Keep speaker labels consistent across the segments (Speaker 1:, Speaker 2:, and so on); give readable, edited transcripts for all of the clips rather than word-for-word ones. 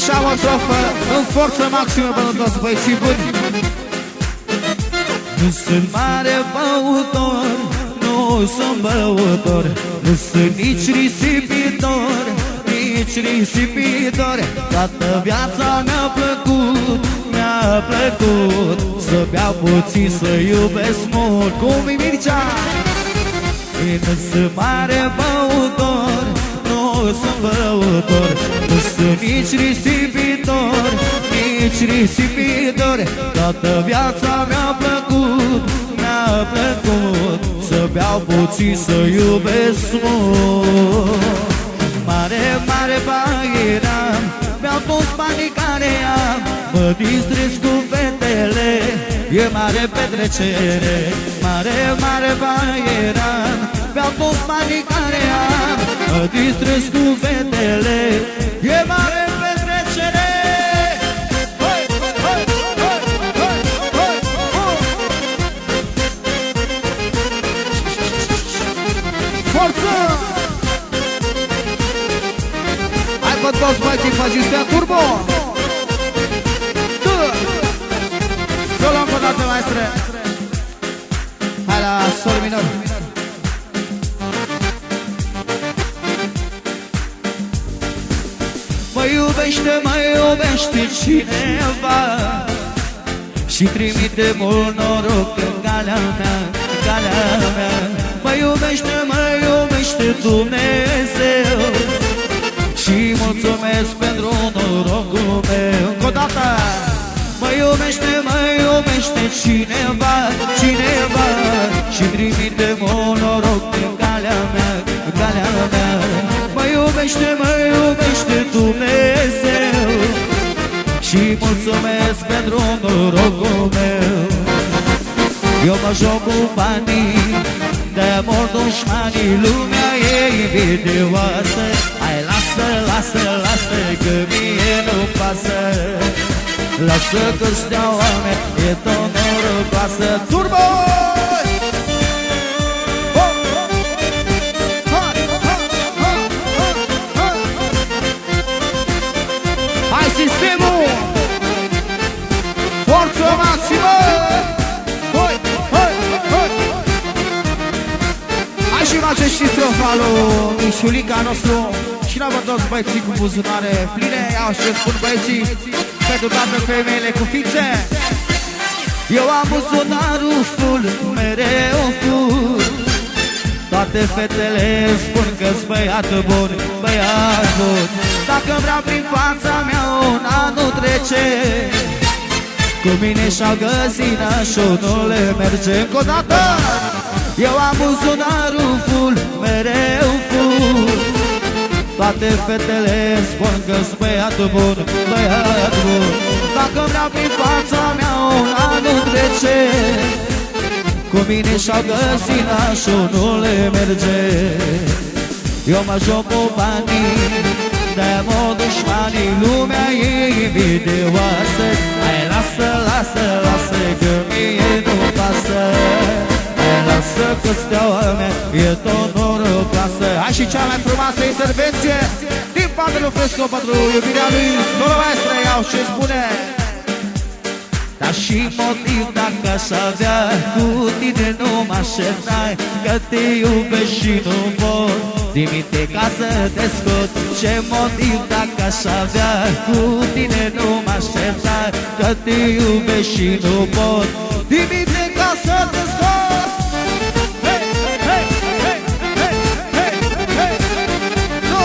Speaker 1: Așa o strofă în forță maximă pentru toți băieții buni. Nu sunt mare băutor, nu sunt băutor, nu sunt nici risipitor, nici risipitor. Toată viața mi-a plăcut, mi-a plăcut să beau puțin, să iubesc mult. Cum e Mircea? Nu sunt mare băutor, nu sunt băutor, nu sunt nici risipitor, nici risipitor. Toată viața mi-a plăcut, mi-a plăcut să beau puțin, să iubesc mult. Mare, mare bani eram, beau toți banii care am, mă distrez cu fetele, e mare petrecere. Mare, mare bani eram, beau toți banii care am, mă distrez cu fetele, e mare petrecere. Hai, hai, hai, hai, hai, hai. Forță! Hai pe toți băieții, faceți pe turbo! Să o luăm pe dată, maestre! Hai la sol minor! Mă iubește cineva și trimite mult noroc în calea mea, în calea mea. Mă iubește Dumnezeu și mulțumesc pentru norocul meu. Încă o dată! Mă iubește cineva, cineva și trimite mult noroc în calea mea, în calea mea. Mă iubește Dumnezeu și mulțumesc pentru norocul meu. Eu mă joc cu banii, de mor dușmanii, lumea e invidioasă. Hai, lasă, lasă, lasă, că mie nu pasă. Lasă că steaua mea e tot norocoasă. Turbo! Hai sistemul! Forță maximă! Hai, hai, hai! Hai și face și strofa lui Mișulica nostru. Și la vă toți băieții cu buzunare pline. Iau și spun băieții pentru toate femeile cu fițe. Eu am buzunarul full, mereu full. Toate fetele spun că-s băiat bun, băiat bun. Dacă vreau prin fața mea un an nu trece, cu mine și-au găsit nașul, nu le merge. Încă o dată! Eu am buzunarul full, mereu full. Toate fetele spun că-s băiat bun, băiat bun. Dacă vreau prin fața mea un an nu trece, cu mine și-au găsit nașul, nu le merge. Eu mă joc cu banii, de-mă dușmanii, lumea e invidioasă. Hai, lasă, lasă, lasă, că mie nu pasă. Hai, lasă că steaua mea e tot norocoasă. Hai și cea mai frumoasă intervenție din partea lui Fresco pentru iubirea lui Sora Maestre. Iau ce spune. Dar și motiv dacă aș avea, cu tine nu m-aș certa, că te iubesc și nu pot dimite ca să te scot. Ce motiv dacă aș avea, cu tine nu m-aș certa, că te iubesc și nu pot dimite ca să te scot. Hey, hey, hey, hey, hey, hey, no!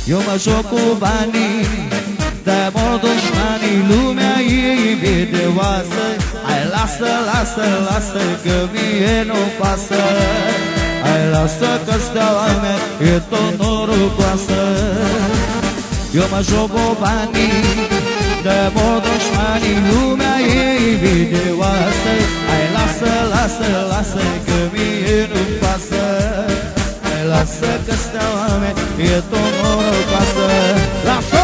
Speaker 1: Eu mă joc cu banii, de mor dușmanii, lumea e invidioasă. Hai, lasă, lasă, lasă, că mie nu pasă. Hai, lasă că steaua mea e tot norocoasă. Eu mă joc cu banii, de mor dușmanii, lumea e invidioasă. Hai, lasă, lasă, lasă, că mie nu pasă. Lasă că steaua mea e tot norocoasă. Lasă